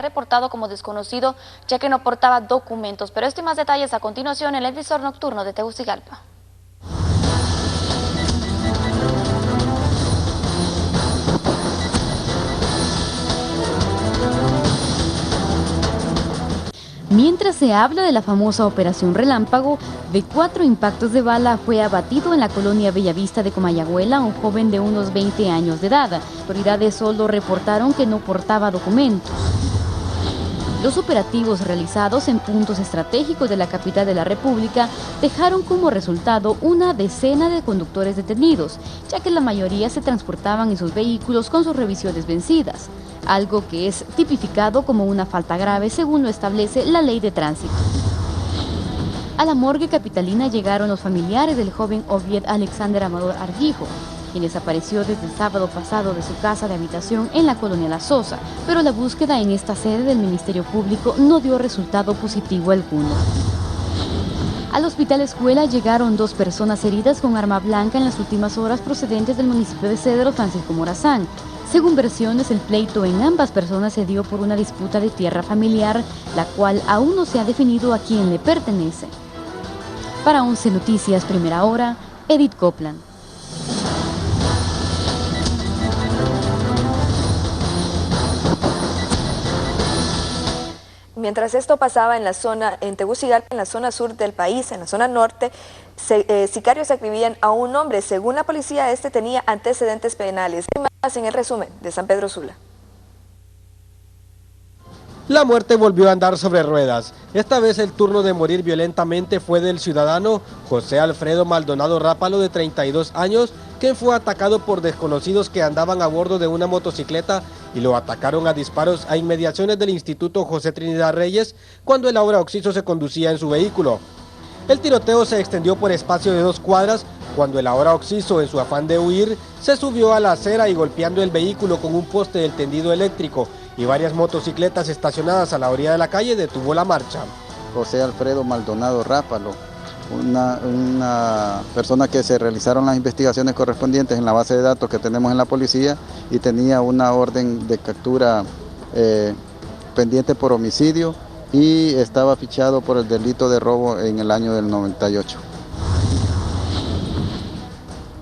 reportado como desconocido ya que no portaba documentos. Pero esto y más detalles a continuación en el visor nocturno de Tegucigalpa. Mientras se habla de la famosa Operación Relámpago, de 4 impactos de bala fue abatido en la colonia Bellavista de Comayagüela un joven de unos 20 años de edad. Autoridades solo reportaron que no portaba documentos. Los operativos realizados en puntos estratégicos de la capital de la República dejaron como resultado una decena de conductores detenidos, ya que la mayoría se transportaban en sus vehículos con sus revisiones vencidas, algo que es tipificado como una falta grave según lo establece la ley de tránsito. A la morgue capitalina llegaron los familiares del joven Ovied Alexander Amador Argijo, quien desapareció desde el sábado pasado de su casa de habitación en la colonia La Sosa, pero la búsqueda en esta sede del Ministerio Público no dio resultado positivo alguno. Al hospital escuela llegaron 2 personas heridas con arma blanca en las últimas horas procedentes del municipio de Cedro, Francisco Morazán. Según versiones, el pleito en ambas personas se dio por una disputa de tierra familiar, la cual aún no se ha definido a quién le pertenece. Para 11 Noticias, Primera Hora, Edith Copland. Mientras esto pasaba en Tegucigalpa, en la zona sur del país, en la zona norte, sicarios agredían a un hombre. Según la policía, este tenía antecedentes penales. Y más en el resumen de San Pedro Sula. La muerte volvió a andar sobre ruedas. Esta vez el turno de morir violentamente fue del ciudadano José Alfredo Maldonado Rápalo, de 32 años, quien fue atacado por desconocidos que andaban a bordo de una motocicleta y lo atacaron a disparos a inmediaciones del Instituto José Trinidad Reyes cuando el ahora occiso se conducía en su vehículo. El tiroteo se extendió por espacio de 2 cuadras cuando el ahora occiso, en su afán de huir, se subió a la acera y golpeando el vehículo con un poste del tendido eléctrico y varias motocicletas estacionadas a la orilla de la calle, detuvo la marcha. José Alfredo Maldonado Rápalo, una persona que se realizaron las investigaciones correspondientes en la base de datos que tenemos en la policía y tenía una orden de captura pendiente por homicidio y estaba fichado por el delito de robo en el año del 98.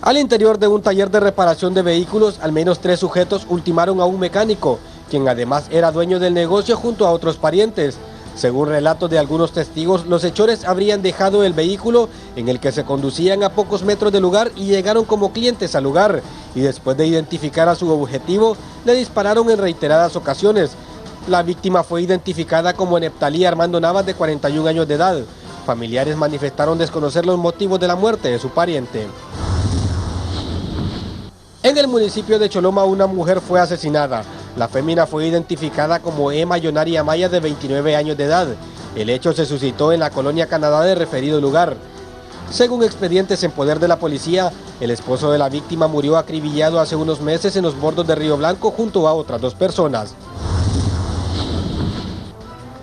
Al interior de un taller de reparación de vehículos, al menos 3 sujetos ultimaron a un mecánico, quien además era dueño del negocio junto a otros parientes. Según relatos de algunos testigos, los hechores habrían dejado el vehículo en el que se conducían a pocos metros del lugar y llegaron como clientes al lugar, y después de identificar a su objetivo, le dispararon en reiteradas ocasiones. La víctima fue identificada como Neptalí Armando Navas, de 41 años de edad. Familiares manifestaron desconocer los motivos de la muerte de su pariente. En el municipio de Choloma, una mujer fue asesinada. La fémina fue identificada como Emma Yonari Amaya, de 29 años de edad. El hecho se suscitó en la colonia Canadá de referido lugar. Según expedientes en poder de la policía, el esposo de la víctima murió acribillado hace unos meses en los bordos de Río Blanco junto a otras 2 personas.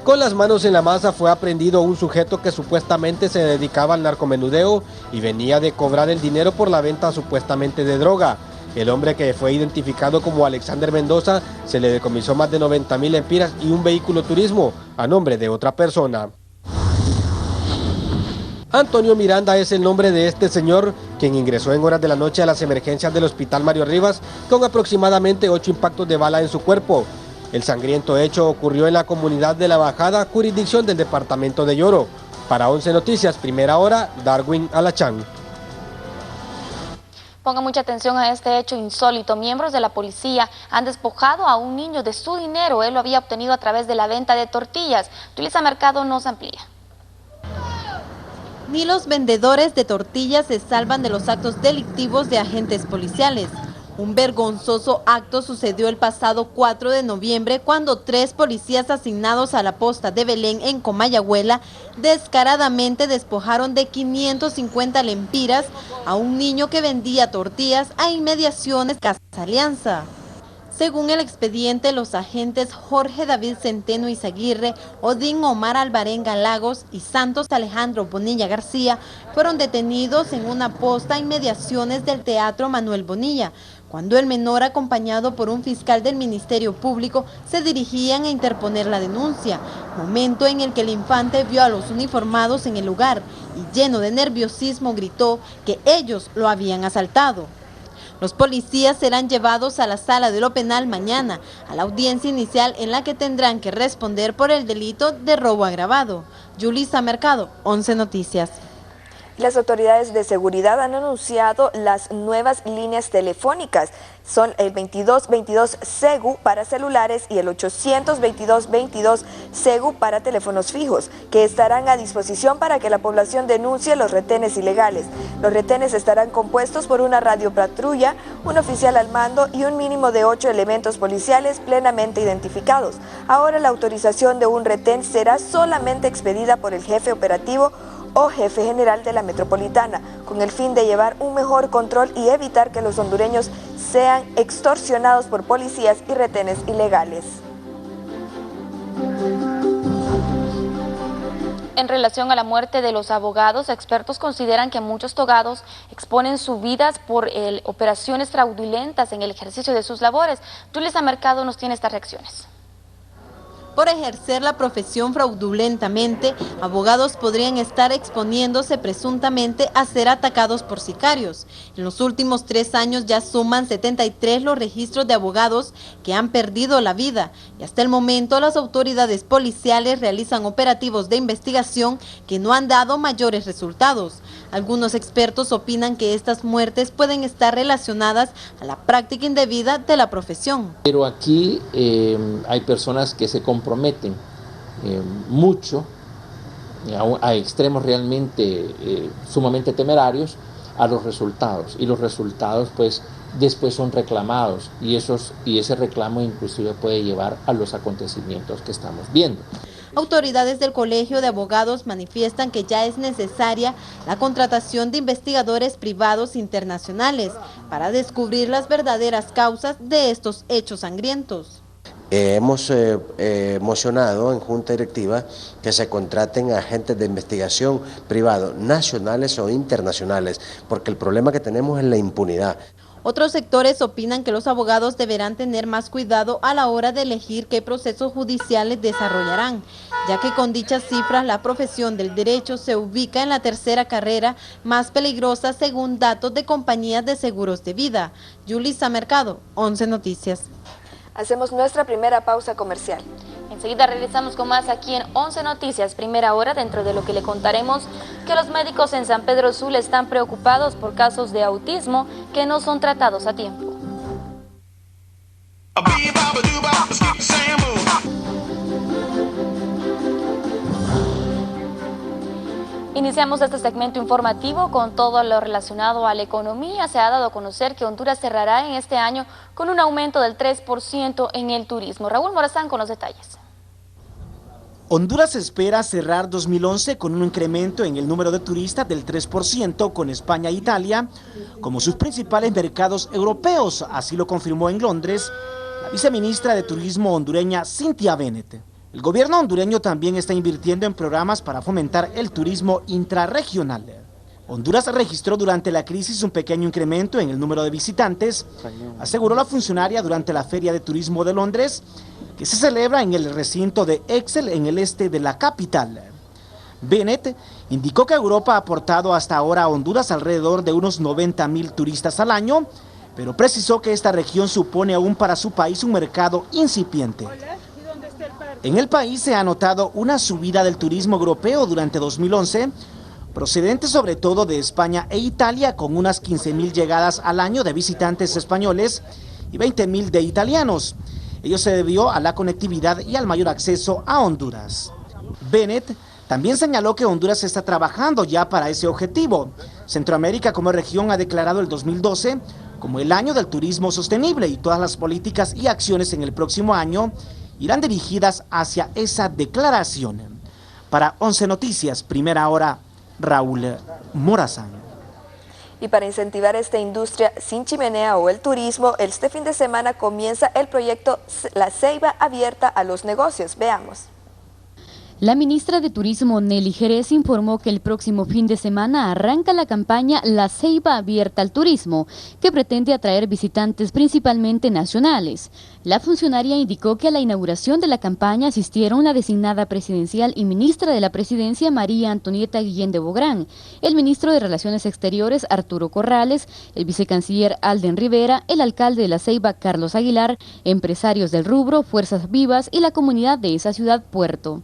Con las manos en la masa fue aprehendido un sujeto que supuestamente se dedicaba al narcomenudeo y venía de cobrar el dinero por la venta supuestamente de droga. El hombre, que fue identificado como Alexander Mendoza, se le decomisó más de 90.000 lempiras y un vehículo turismo a nombre de otra persona. Antonio Miranda es el nombre de este señor, quien ingresó en horas de la noche a las emergencias del Hospital Mario Rivas con aproximadamente 8 impactos de bala en su cuerpo. El sangriento hecho ocurrió en la comunidad de La Bajada, jurisdicción del departamento de Lloro. Para 11 Noticias, Primera Hora, Darwin Alachán. Ponga mucha atención a este hecho insólito. Miembros de la policía han despojado a un niño de su dinero. Él lo había obtenido a través de la venta de tortillas. Tulisa Mercado nos amplía. Ni los vendedores de tortillas se salvan de los actos delictivos de agentes policiales. Un vergonzoso acto sucedió el pasado 4 de noviembre cuando 3 policías asignados a la posta de Belén en Comayagüela descaradamente despojaron de 550 lempiras a un niño que vendía tortillas a inmediaciones Casa Alianza. Según el expediente, los agentes Jorge David Centeno Izaguirre, Odín Omar Alvarenga Lagos y Santos Alejandro Bonilla García fueron detenidos en una posta a inmediaciones del Teatro Manuel Bonilla, cuando el menor, acompañado por un fiscal del Ministerio Público, se dirigían a interponer la denuncia, momento en el que el infante vio a los uniformados en el lugar y lleno de nerviosismo gritó que ellos lo habían asaltado. Los policías serán llevados a la sala de lo penal mañana, a la audiencia inicial en la que tendrán que responder por el delito de robo agravado. Yulisa Mercado, 11 Noticias. Las autoridades de seguridad han anunciado las nuevas líneas telefónicas. Son el 2222 SEGU para celulares y el 822 SEGU para teléfonos fijos, que estarán a disposición para que la población denuncie los retenes ilegales. Los retenes estarán compuestos por una radiopatrulla, un oficial al mando y un mínimo de 8 elementos policiales plenamente identificados. Ahora la autorización de un retén será solamente expedida por el jefe operativo o jefe general de la metropolitana, con el fin de llevar un mejor control y evitar que los hondureños sean extorsionados por policías y retenes ilegales. En relación a la muerte de los abogados, expertos consideran que muchos togados exponen sus vidas por operaciones fraudulentas en el ejercicio de sus labores. Yulisa Mercado nos tiene estas reacciones. Por ejercer la profesión fraudulentamente, abogados podrían estar exponiéndose presuntamente a ser atacados por sicarios. En los últimos 3 años ya suman 73 los registros de abogados que han perdido la vida y hasta el momento las autoridades policiales realizan operativos de investigación que no han dado mayores resultados. Algunos expertos opinan que estas muertes pueden estar relacionadas a la práctica indebida de la profesión. Pero aquí hay personas que se comprometen mucho, a extremos realmente sumamente temerarios, a los resultados. Y los resultados pues después son reclamados y ese reclamo inclusive puede llevar a los acontecimientos que estamos viendo. Autoridades del Colegio de Abogados manifiestan que ya es necesaria la contratación de investigadores privados internacionales para descubrir las verdaderas causas de estos hechos sangrientos. Hemos mocionado en Junta Directiva que se contraten agentes de investigación privados, nacionales o internacionales, porque el problema que tenemos es la impunidad. Otros sectores opinan que los abogados deberán tener más cuidado a la hora de elegir qué procesos judiciales desarrollarán, ya que con dichas cifras la profesión del derecho se ubica en la 3ª carrera más peligrosa según datos de compañías de seguros de vida. Yulisa Mercado, 11 Noticias. Hacemos nuestra primera pausa comercial. Enseguida regresamos con más aquí en 11 Noticias, primera hora, dentro de lo que le contaremos que los médicos en San Pedro Sula están preocupados por casos de autismo que no son tratados a tiempo. Iniciamos este segmento informativo con todo lo relacionado a la economía. Se ha dado a conocer que Honduras cerrará en este año con un aumento del 3% en el turismo. Raúl Morazán con los detalles. Honduras espera cerrar 2011 con un incremento en el número de turistas del 3% con España e Italia como sus principales mercados europeos. Así lo confirmó en Londres la viceministra de Turismo hondureña Cynthia Bennett. El gobierno hondureño también está invirtiendo en programas para fomentar el turismo intrarregional. Honduras registró durante la crisis un pequeño incremento en el número de visitantes, aseguró la funcionaria durante la Feria de Turismo de Londres, que se celebra en el recinto de Excel en el este de la capital. Bennett indicó que Europa ha aportado hasta ahora a Honduras alrededor de unos 90.000 turistas al año, pero precisó que esta región supone aún para su país un mercado incipiente. En el país se ha notado una subida del turismo europeo durante 2011, procedente sobre todo de España e Italia, con unas 15.000 llegadas al año de visitantes españoles y 20.000 de italianos. Ello se debió a la conectividad y al mayor acceso a Honduras. Bennett también señaló que Honduras está trabajando ya para ese objetivo. Centroamérica como región ha declarado el 2012 como el año del turismo sostenible y todas las políticas y acciones en el próximo año irán dirigidas hacia esa declaración. Para 11 Noticias, primera hora, Raúl Morazán. Y para incentivar esta industria sin chimenea o el turismo, este fin de semana comienza el proyecto La Ceiba abierta a los negocios. Veamos. La ministra de Turismo, Nelly Jerez, informó que el próximo fin de semana arranca la campaña La Ceiba Abierta al Turismo, que pretende atraer visitantes principalmente nacionales. La funcionaria indicó que a la inauguración de la campaña asistieron la designada presidencial y ministra de la Presidencia, María Antonieta Guillén de Bográn, el ministro de Relaciones Exteriores, Arturo Corrales, el vicecanciller Alden Rivera, el alcalde de La Ceiba, Carlos Aguilar, empresarios del rubro, fuerzas vivas y la comunidad de esa ciudad puerto.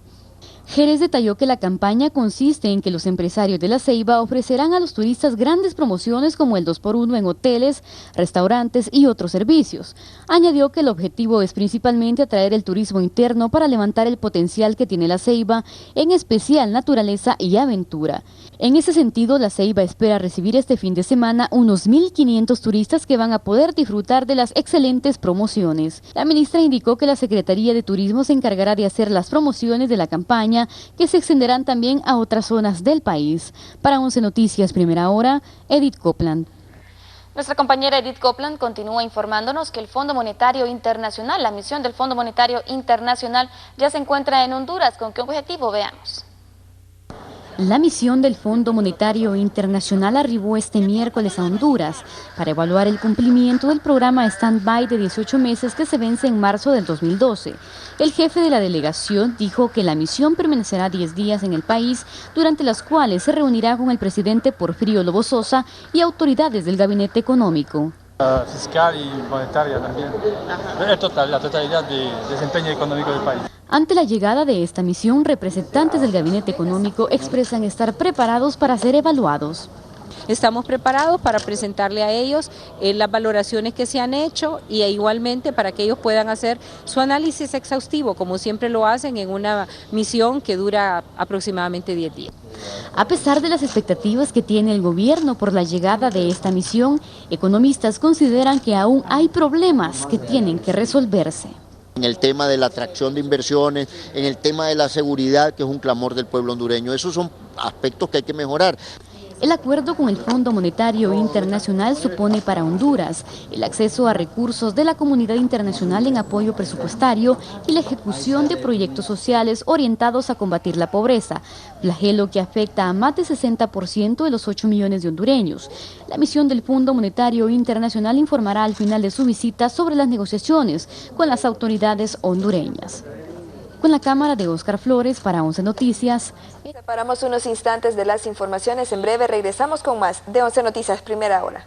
Jerez detalló que la campaña consiste en que los empresarios de La Ceiba ofrecerán a los turistas grandes promociones como el 2x1 en hoteles, restaurantes y otros servicios. Añadió que el objetivo es principalmente atraer el turismo interno para levantar el potencial que tiene La Ceiba, en especial naturaleza y aventura. En ese sentido, La Ceiba espera recibir este fin de semana unos 1.500 turistas que van a poder disfrutar de las excelentes promociones. La ministra indicó que la Secretaría de Turismo se encargará de hacer las promociones de la campaña, que se extenderán también a otras zonas del país. Para 11 Noticias, Primera Hora, Edith Copland. Nuestra compañera Edith Copland continúa informándonos que el Fondo Monetario Internacional, la misión del Fondo Monetario Internacional, ya se encuentra en Honduras. ¿Con qué objetivo? Veamos. La misión del Fondo Monetario Internacional arribó este miércoles a Honduras para evaluar el cumplimiento del programa Stand-by de 18 meses que se vence en marzo del 2012. El jefe de la delegación dijo que la misión permanecerá 10 días en el país, durante las cuales se reunirá con el presidente Porfirio Lobo Sosa y autoridades del gabinete económico. Fiscal y monetaria también. La totalidad del desempeño económico del país. Ante la llegada de esta misión, representantes del gabinete económico expresan estar preparados para ser evaluados. Estamos preparados para presentarle a ellos las valoraciones que se han hecho y igualmente para que ellos puedan hacer su análisis exhaustivo, como siempre lo hacen en una misión que dura aproximadamente 10 días. A pesar de las expectativas que tiene el gobierno por la llegada de esta misión, economistas consideran que aún hay problemas que tienen que resolverse. En el tema de la atracción de inversiones, en el tema de la seguridad, que es un clamor del pueblo hondureño. Esos son aspectos que hay que mejorar. El acuerdo con el Fondo Monetario Internacional supone para Honduras el acceso a recursos de la comunidad internacional en apoyo presupuestario y la ejecución de proyectos sociales orientados a combatir la pobreza, flagelo que afecta a más del 60% de los 8 millones de hondureños. La misión del Fondo Monetario Internacional informará al final de su visita sobre las negociaciones con las autoridades hondureñas. Con la cámara de Oscar Flores para 11 Noticias. Separamos unos instantes de las informaciones. En breve regresamos con más de 11 Noticias, Primera Hora.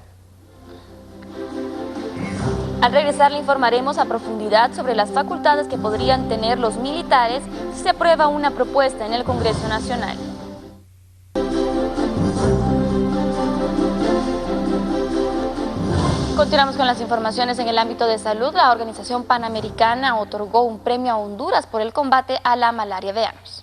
Al regresar le informaremos a profundidad sobre las facultades que podrían tener los militares si se aprueba una propuesta en el Congreso Nacional. Continuamos con las informaciones en el ámbito de salud. La Organización Panamericana otorgó un premio a Honduras por el combate a la malaria. Veamos.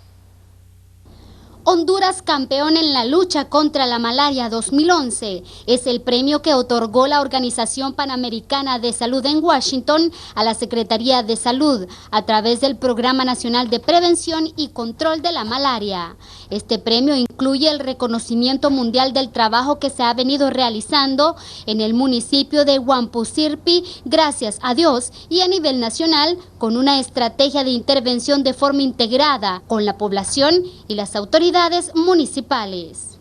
Honduras campeón en la lucha contra la malaria 2011 es el premio que otorgó la Organización Panamericana de Salud en Washington a la Secretaría de Salud a través del Programa Nacional de Prevención y Control de la Malaria. Este premio incluye el reconocimiento mundial del trabajo que se ha venido realizando en el municipio de Huampusirpi, gracias a Dios, y a nivel nacional con una estrategia de intervención de forma integrada con la población y las autoridades municipales.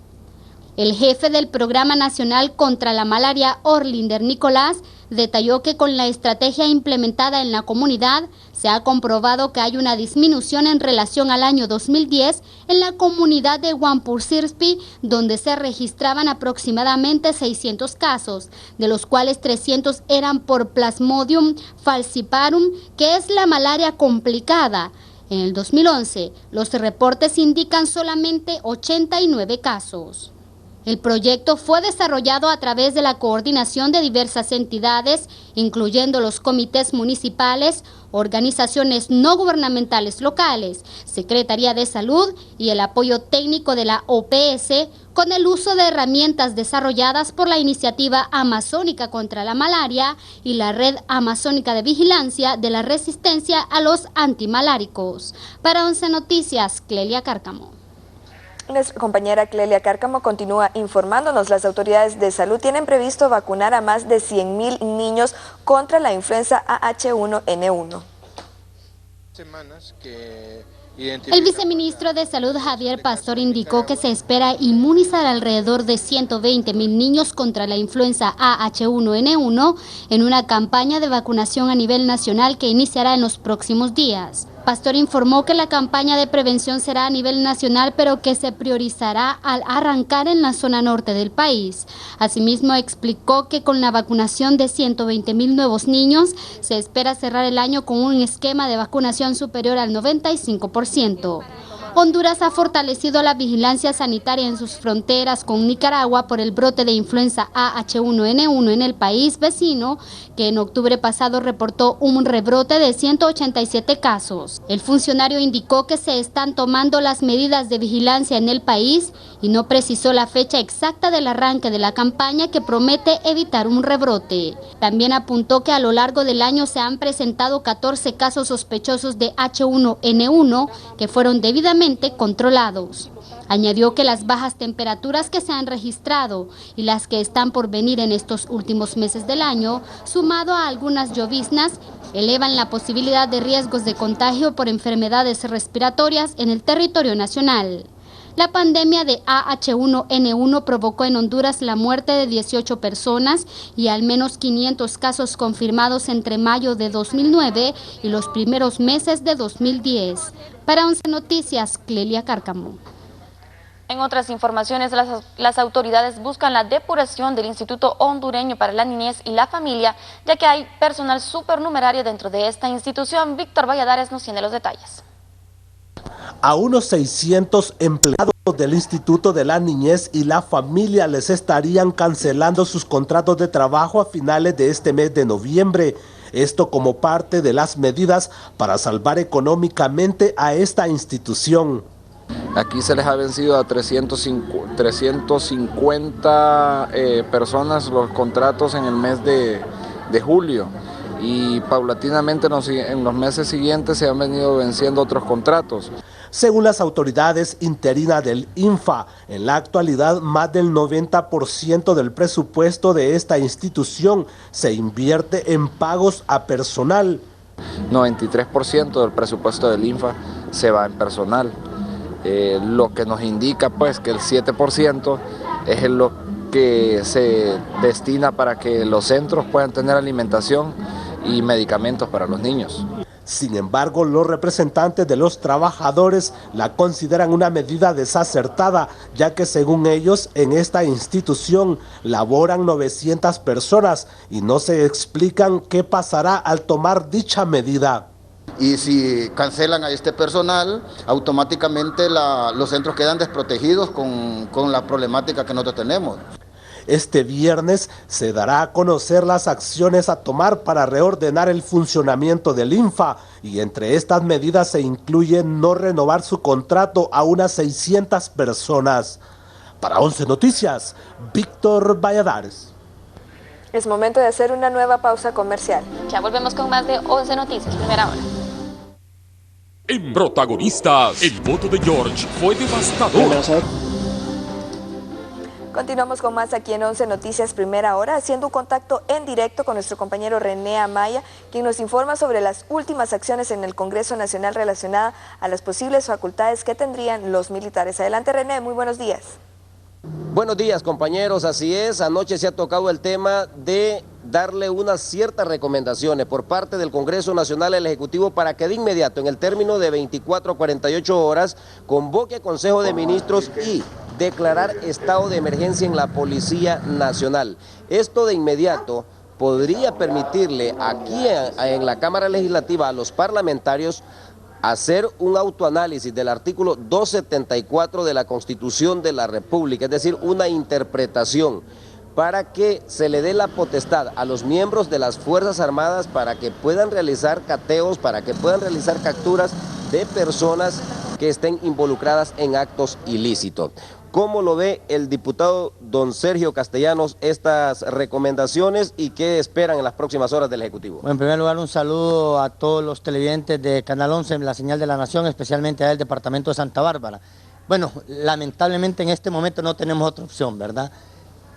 El jefe del Programa Nacional contra la Malaria, Orlinder Nicolás, detalló que con la estrategia implementada en la comunidad se ha comprobado que hay una disminución en relación al año 2010 en la comunidad de Huampusirpi, donde se registraban aproximadamente 600 casos, de los cuales 300 eran por Plasmodium falciparum, que es la malaria complicada. En el 2011, los reportes indican solamente 89 casos. El proyecto fue desarrollado a través de la coordinación de diversas entidades, incluyendo los comités municipales, organizaciones no gubernamentales locales, Secretaría de Salud y el apoyo técnico de la OPS, con el uso de herramientas desarrolladas por la Iniciativa Amazónica contra la Malaria y la Red Amazónica de Vigilancia de la Resistencia a los Antimaláricos. Para 11 Noticias, Clelia Cárcamo. Nuestra compañera Clelia Cárcamo continúa informándonos. Las autoridades de salud tienen previsto vacunar a más de 100.000 niños contra la influenza AH1N1. El viceministro de Salud, Javier Pastor, indicó que se espera inmunizar alrededor de 120,000 niños contra la influenza AH1N1 en una campaña de vacunación a nivel nacional que iniciará en los próximos días. Pastor informó que la campaña de prevención será a nivel nacional, pero que se priorizará al arrancar en la zona norte del país. Asimismo, explicó que con la vacunación de 120,000 nuevos niños, se espera cerrar el año con un esquema de vacunación superior al 95%. Honduras ha fortalecido la vigilancia sanitaria en sus fronteras con Nicaragua por el brote de influenza AH1N1 en el país vecino, que en octubre pasado reportó un rebrote de 187 casos. El funcionario indicó que se están tomando las medidas de vigilancia en el país y no precisó la fecha exacta del arranque de la campaña, que promete evitar un rebrote. También apuntó que a lo largo del año se han presentado 14 casos sospechosos de H1N1 que fueron debidamente controlados. Añadió que las bajas temperaturas que se han registrado y las que están por venir en estos últimos meses del año, sumado a algunas lloviznas, elevan la posibilidad de riesgos de contagio por enfermedades respiratorias en el territorio nacional. La pandemia de AH1N1 provocó en Honduras la muerte de 18 personas y al menos 500 casos confirmados entre mayo de 2009 y los primeros meses de 2010. Para 11 Noticias, Clelia Cárcamo. En otras informaciones, las autoridades buscan la depuración del Instituto Hondureño para la Niñez y la Familia, ya que hay personal supernumerario dentro de esta institución. Víctor Valladares nos tiene los detalles. A unos 600 empleados del Instituto de la Niñez y la Familia les estarían cancelando sus contratos de trabajo a finales de este mes de noviembre. Esto como parte de las medidas para salvar económicamente a esta institución. Aquí se les ha vencido a 350 personas los contratos en el mes de julio. Y paulatinamente en los meses siguientes se han venido venciendo otros contratos. Según las autoridades interinas del INFA, en la actualidad más del 90% del presupuesto de esta institución se invierte en pagos a personal. 93% del presupuesto del INFA se va en personal, lo que nos indica pues que el 7% es lo que se destina para que los centros puedan tener alimentación y medicamentos para los niños. Sin embargo, los representantes de los trabajadores la consideran una medida desacertada, ya que según ellos en esta institución laboran 900 personas y no se explican qué pasará al tomar dicha medida. Y si cancelan a este personal, automáticamente los centros quedan desprotegidos con la problemática que nosotros tenemos. Este viernes se dará a conocer las acciones a tomar para reordenar el funcionamiento del INFA y entre estas medidas se incluye no renovar su contrato a unas 600 personas. Para 11 Noticias, Víctor Valladares. Es momento de hacer una nueva pausa comercial. Ya volvemos con más de 11 Noticias, primera hora. En protagonistas, el voto de George fue devastador. Continuamos con más aquí en 11 Noticias Primera Hora, haciendo un contacto en directo con nuestro compañero René Amaya, quien nos informa sobre las últimas acciones en el Congreso Nacional relacionadas a las posibles facultades que tendrían los militares. Adelante, René, muy buenos días. Buenos días, compañeros, así es, anoche se ha tocado el tema de darle unas ciertas recomendaciones por parte del Congreso Nacional al Ejecutivo para que de inmediato, en el término de 24 a 48 horas, convoque a Consejo de Ministros y declarar estado de emergencia en la Policía Nacional. Esto de inmediato podría permitirle aquí en la Cámara Legislativa a los parlamentarios hacer un autoanálisis del artículo 274 de la Constitución de la República, es decir, una interpretación para que se le dé la potestad a los miembros de las Fuerzas Armadas para que puedan realizar cateos, para que puedan realizar capturas de personas que estén involucradas en actos ilícitos. ¿Cómo lo ve el diputado don Sergio Castellanos estas recomendaciones y qué esperan en las próximas horas del Ejecutivo? Bueno, en primer lugar, un saludo a todos los televidentes de Canal 11, la señal de la Nación, especialmente al departamento de Santa Bárbara. Bueno, lamentablemente en este momento no tenemos otra opción, ¿verdad?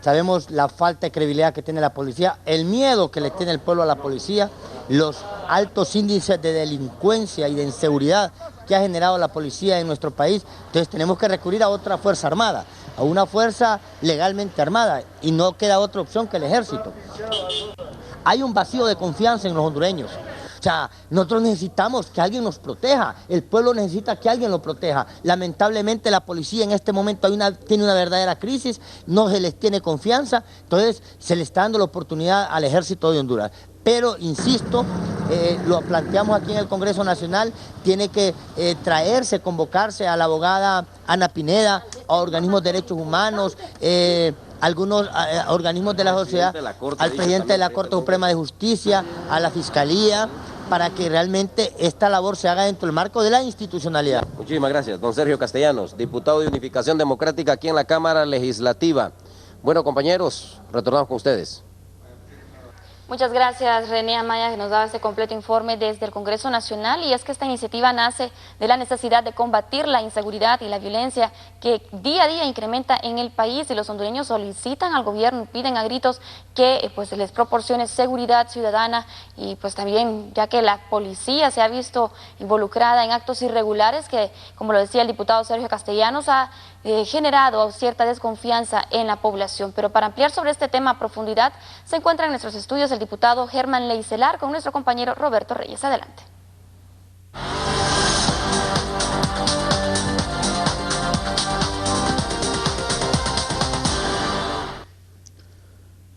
sabemos la falta de credibilidad que tiene la policía, el miedo que le tiene el pueblo a la policía, los altos índices de delincuencia y de inseguridad que ha generado la policía en nuestro país. Entonces tenemos que recurrir a otra fuerza armada, a una fuerza legalmente armada, y no queda otra opción que el ejército. Hay un vacío de confianza en los hondureños. O sea, nosotros necesitamos que alguien nos proteja, el pueblo necesita que alguien lo proteja. Lamentablemente la policía en este momento tiene una verdadera crisis, no se les tiene confianza, entonces se le está dando la oportunidad al ejército de Honduras. Pero, insisto, lo planteamos aquí en el Congreso Nacional, tiene que convocarse a la abogada Ana Pineda, a organismos de derechos humanos, algunos organismos de la sociedad, al presidente de la Corte Suprema de Justicia, a la Fiscalía, para que realmente esta labor se haga dentro del marco de la institucionalidad. Muchísimas gracias. Don Sergio Castellanos, diputado de Unificación Democrática aquí en la Cámara Legislativa. Bueno, compañeros, retornamos con ustedes. Muchas gracias, René Amaya, que nos daba este completo informe desde el Congreso Nacional. Y es que esta iniciativa nace de la necesidad de combatir la inseguridad y la violencia que día a día incrementa en el país, y los hondureños solicitan al gobierno y piden a gritos que pues les proporcione seguridad ciudadana, y pues también ya que la policía se ha visto involucrada en actos irregulares que, como lo decía el diputado Sergio Castellanos, ha generado cierta desconfianza en la población. Pero para ampliar sobre este tema a profundidad, se encuentra en nuestros estudios el diputado Germán Leicelar con nuestro compañero Roberto Reyes. Adelante.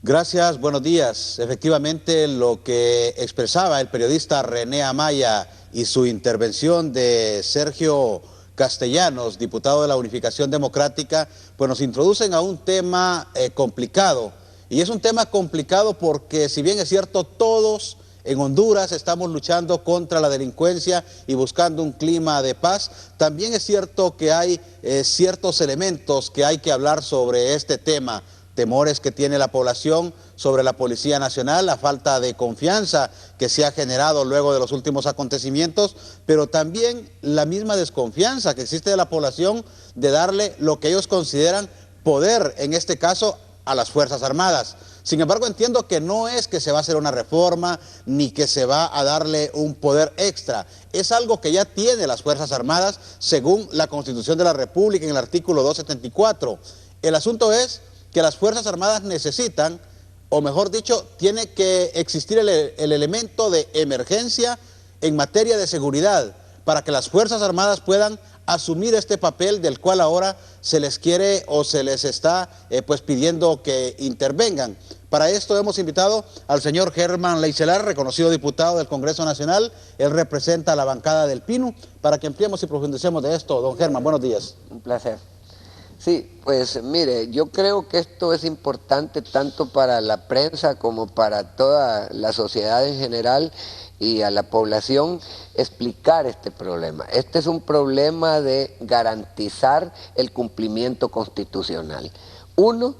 Gracias, buenos días. Efectivamente, lo que expresaba el periodista René Amaya y su intervención de Sergio Castellanos, diputado de la Unificación Democrática, pues nos introducen a un tema complicado. Y es un tema complicado porque, si bien es cierto, todos en Honduras estamos luchando contra la delincuencia y buscando un clima de paz, también es cierto que hay ciertos elementos que hay que hablar sobre este tema. Temores que tiene la población sobre la Policía Nacional, la falta de confianza que se ha generado luego de los últimos acontecimientos, pero también la misma desconfianza que existe de la población de darle lo que ellos consideran poder, en este caso, a las Fuerzas Armadas. Sin embargo, entiendo que no es que se va a hacer una reforma ni que se va a darle un poder extra. Es algo que ya tiene las Fuerzas Armadas según la Constitución de la República en el artículo 274. El asunto es que las Fuerzas Armadas necesitan, o mejor dicho, tiene que existir el elemento de emergencia en materia de seguridad para que las Fuerzas Armadas puedan asumir este papel del cual ahora se les quiere o se les está pues pidiendo que intervengan. Para esto hemos invitado al señor Germán Leicelar, reconocido diputado del Congreso Nacional. Él representa a la bancada del PINU, para que ampliemos y profundicemos de esto. Don Germán, buenos días. Un placer. Sí, pues mire, yo creo que esto es importante tanto para la prensa como para toda la sociedad en general y a la población explicar este problema. Este es un problema de garantizar el cumplimiento constitucional. Uno,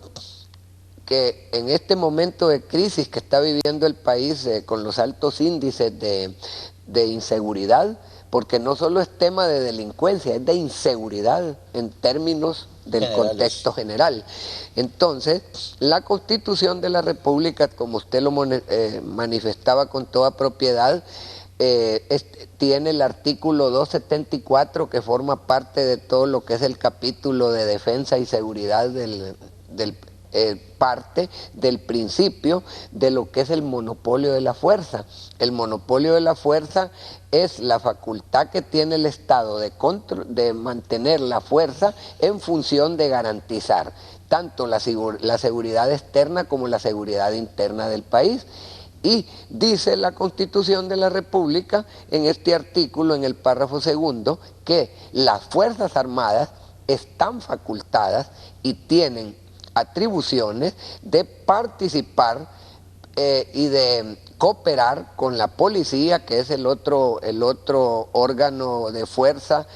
que en este momento de crisis que está viviendo el país con los altos índices de inseguridad, porque no solo es tema de delincuencia, es de inseguridad en términos del contexto general. Entonces, la Constitución de la República, como usted lo manifestaba con toda propiedad, tiene el artículo 274 que forma parte de todo lo que es el capítulo de defensa y seguridad parte del principio de lo que es el monopolio de la fuerza. El monopolio de la fuerza es la facultad que tiene el Estado de mantener la fuerza en función de garantizar tanto la seguridad externa como la seguridad interna del país. Y dice la Constitución de la República en este artículo, en el párrafo segundo, que las Fuerzas Armadas están facultadas y tienen atribuciones de participar y de cooperar con la policía, que es el otro órgano de fuerza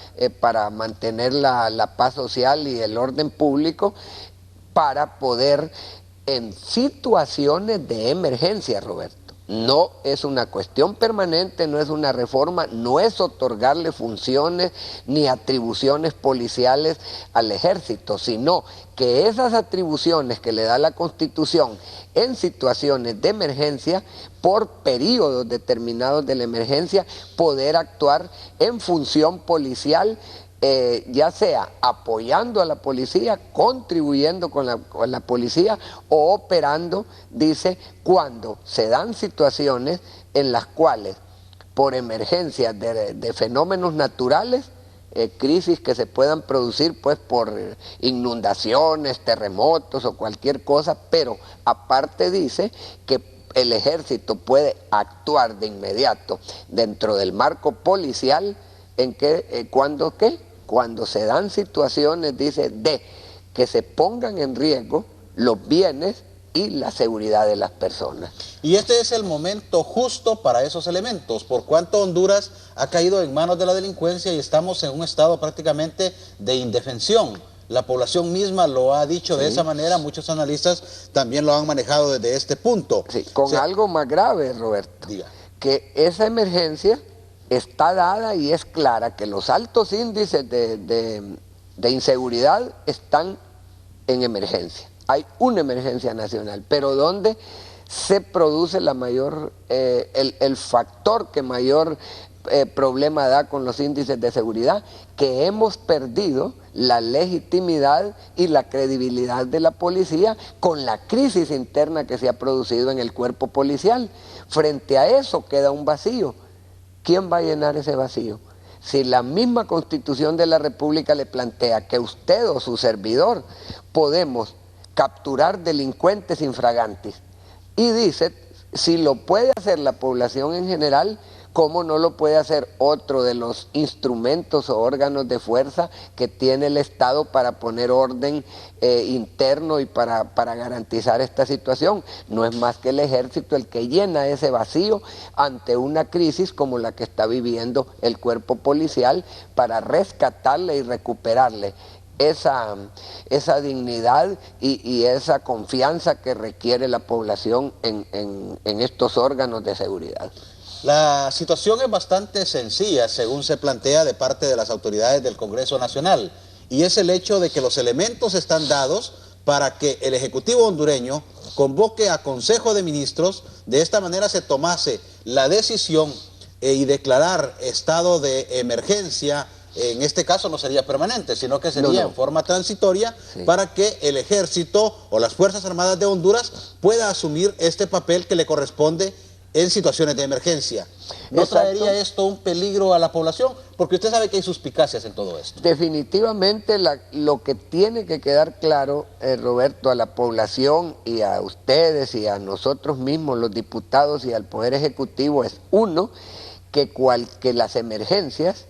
para mantener la paz social y el orden público, para poder, en situaciones de emergencia, Roberto, No es una cuestión permanente, no es una reforma, no es otorgarle funciones ni atribuciones policiales al ejército, sino que esas atribuciones que le da la Constitución en situaciones de emergencia, por periodos determinados de la emergencia, poder actuar en función policial, ya sea apoyando a la policía, contribuyendo con la policía o operando, dice, cuando se dan situaciones en las cuales por emergencias de fenómenos naturales, crisis que se puedan producir pues por inundaciones, terremotos o cualquier cosa, pero aparte dice que el ejército puede actuar de inmediato dentro del marco policial en que, cuando se dan situaciones, dice, de que se pongan en riesgo los bienes y la seguridad de las personas. Y este es el momento justo para esos elementos, por cuanto Honduras ha caído en manos de la delincuencia y estamos en un estado prácticamente de indefensión. La población misma lo ha dicho de esa manera, muchos analistas también lo han manejado desde este punto. Sí, con algo más grave, Roberto, que esa emergencia está dada y es clara, que los altos índices de inseguridad están en emergencia. Hay una emergencia nacional, pero donde se produce la mayor, el factor que mayor problema da con los índices de seguridad, que hemos perdido la legitimidad y la credibilidad de la policía con la crisis interna que se ha producido en el cuerpo policial. Frente a eso queda un vacío. ¿Quién va a llenar ese vacío? Si la misma Constitución de la República le plantea que usted o su servidor podemos capturar delincuentes infragantes y dice, si lo puede hacer la población en general, ¿cómo no lo puede hacer otro de los instrumentos o órganos de fuerza que tiene el Estado para poner orden interno y para garantizar esta situación? No es más que el ejército el que llena ese vacío ante una crisis como la que está viviendo el cuerpo policial, para rescatarle y recuperarle esa dignidad y esa confianza que requiere la población en estos órganos de seguridad. La situación es bastante sencilla, según se plantea de parte de las autoridades del Congreso Nacional, y es el hecho de que los elementos están dados para que el Ejecutivo hondureño convoque a Consejo de Ministros. De esta manera se tomase la decisión y declarar estado de emergencia. En este caso no sería permanente, sino que sería en forma transitoria, para que el ejército o las Fuerzas Armadas de Honduras pueda asumir este papel que le corresponde en situaciones de emergencia. ¿No traería esto un peligro a la población? Porque usted sabe que hay suspicacias en todo esto. Definitivamente lo que tiene que quedar claro, Roberto, a la población y a ustedes y a nosotros mismos, los diputados y al Poder Ejecutivo, es uno, que las emergencias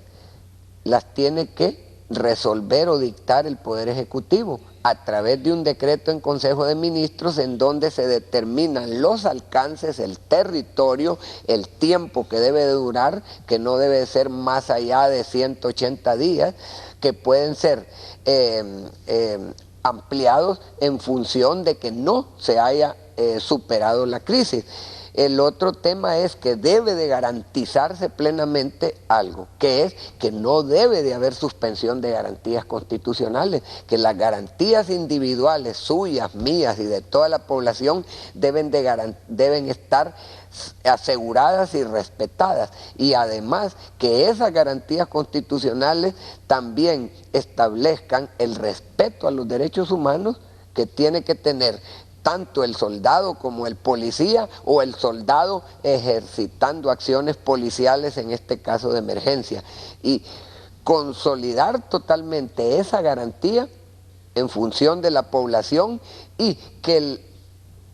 las tiene que resolver o dictar el Poder Ejecutivo a través de un decreto en Consejo de Ministros, en donde se determinan los alcances, el territorio, el tiempo que debe de durar, que no debe ser más allá de 180 días, que pueden ser ampliados en función de que no se haya superado la crisis. El otro tema es que debe de garantizarse plenamente algo, que es que no debe de haber suspensión de garantías constitucionales, que las garantías individuales suyas, mías y de toda la población deben estar aseguradas y respetadas, y además que esas garantías constitucionales también establezcan el respeto a los derechos humanos que tiene que tener tanto el soldado como el policía, o el soldado ejercitando acciones policiales, en este caso de emergencia, y consolidar totalmente esa garantía en función de la población, y que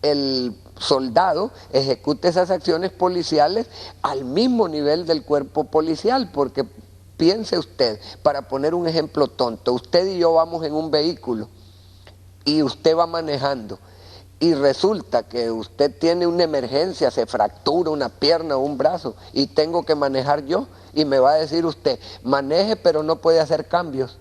el soldado ejecute esas acciones policiales al mismo nivel del cuerpo policial, porque piense usted, para poner un ejemplo tonto, usted y yo vamos en un vehículo y usted va manejando, y resulta que usted tiene una emergencia, se fractura una pierna o un brazo y tengo que manejar yo, y me va a decir usted, maneje pero no puede hacer cambios,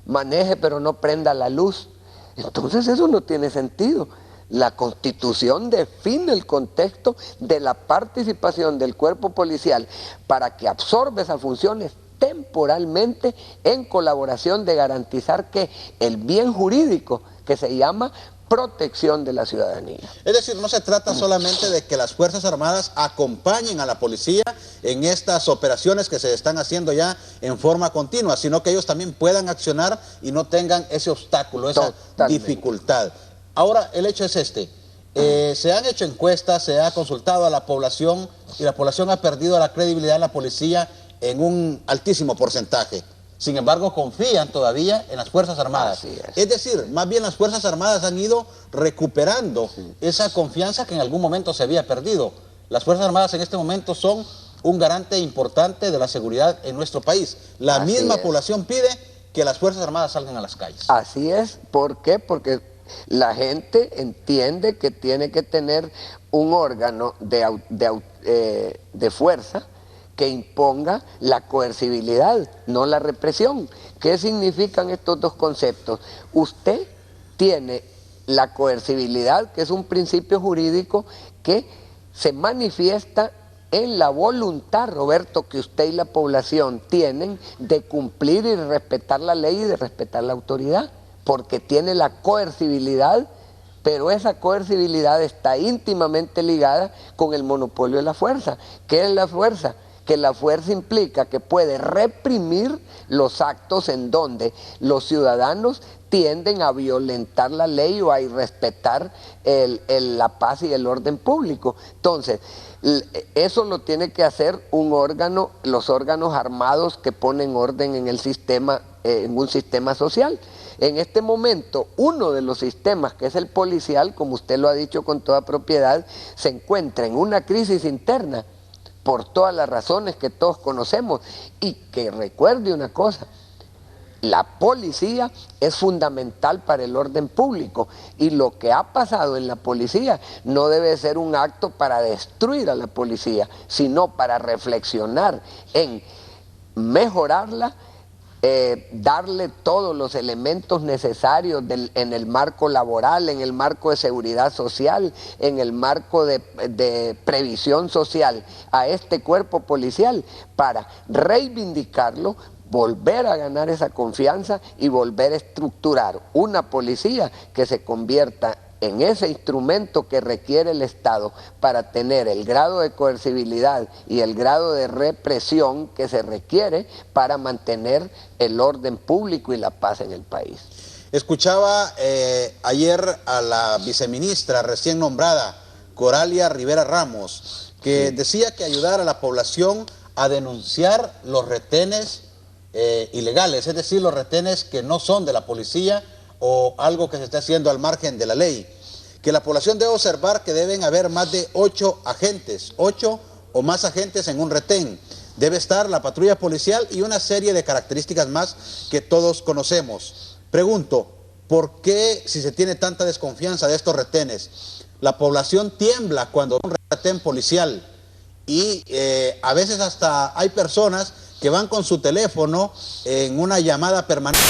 maneje pero no prenda la luz. Entonces eso no tiene sentido. La Constitución define el contexto de la participación del cuerpo policial para que absorba esas funciones temporalmente en colaboración de garantizar que el bien jurídico que se llama protección de la ciudadanía. Es decir, no se trata solamente de que las Fuerzas Armadas acompañen a la policía en estas operaciones que se están haciendo ya en forma continua, sino que ellos también puedan accionar y no tengan ese obstáculo, esa dificultad. Ahora, el hecho es este. Se han hecho encuestas, se ha consultado a la población y la población ha perdido la credibilidad de la policía en un altísimo porcentaje. Sin embargo, confían todavía en las Fuerzas Armadas. Es decir, más bien las Fuerzas Armadas han ido recuperando esa confianza que en algún momento se había perdido. Las Fuerzas Armadas en este momento son un garante importante de la seguridad en nuestro país. La misma población pide que las Fuerzas Armadas salgan a las calles. Así es. ¿Por qué? Porque la gente entiende que tiene que tener un órgano de fuerza que imponga la coercibilidad, no la represión. ¿Qué significan estos dos conceptos? Usted tiene la coercibilidad, que es un principio jurídico que se manifiesta en la voluntad, Roberto, que usted y la población tienen de cumplir y respetar la ley y de respetar la autoridad, porque tiene la coercibilidad, pero esa coercibilidad está íntimamente ligada con el monopolio de la fuerza. ¿Qué es la fuerza? Que la fuerza implica que puede reprimir los actos en donde los ciudadanos tienden a violentar la ley o a irrespetar la paz y el orden público. Entonces, eso lo tiene que hacer un órgano, los órganos armados que ponen orden en el sistema, en un sistema social. En este momento, uno de los sistemas, que es el policial, como usted lo ha dicho con toda propiedad, se encuentra en una crisis interna, por todas las razones que todos conocemos. Y que recuerde una cosa, la policía es fundamental para el orden público y lo que ha pasado en la policía no debe ser un acto para destruir a la policía, sino para reflexionar en mejorarla, darle todos los elementos necesarios en el marco laboral, en el marco de seguridad social, en el marco de previsión social a este cuerpo policial para reivindicarlo, volver a ganar esa confianza y volver a estructurar una policía que se convierta en ese instrumento que requiere el Estado para tener el grado de coercibilidad y el grado de represión que se requiere para mantener el orden público y la paz en el país. Escuchaba ayer a la viceministra recién nombrada, Coralia Rivera Ramos, que decía que ayudar a la población a denunciar los retenes ilegales, es decir, los retenes que no son de la policía o algo que se está haciendo al margen de la ley, que la población debe observar que deben haber más de 8 agentes, 8 o más agentes en un retén. Debe estar la patrulla policial y una serie de características más que todos conocemos. Pregunto, ¿por qué, si se tiene tanta desconfianza de estos retenes, la población tiembla cuando hay un retén policial? Y a veces hasta hay personas que van con su teléfono en una llamada permanente.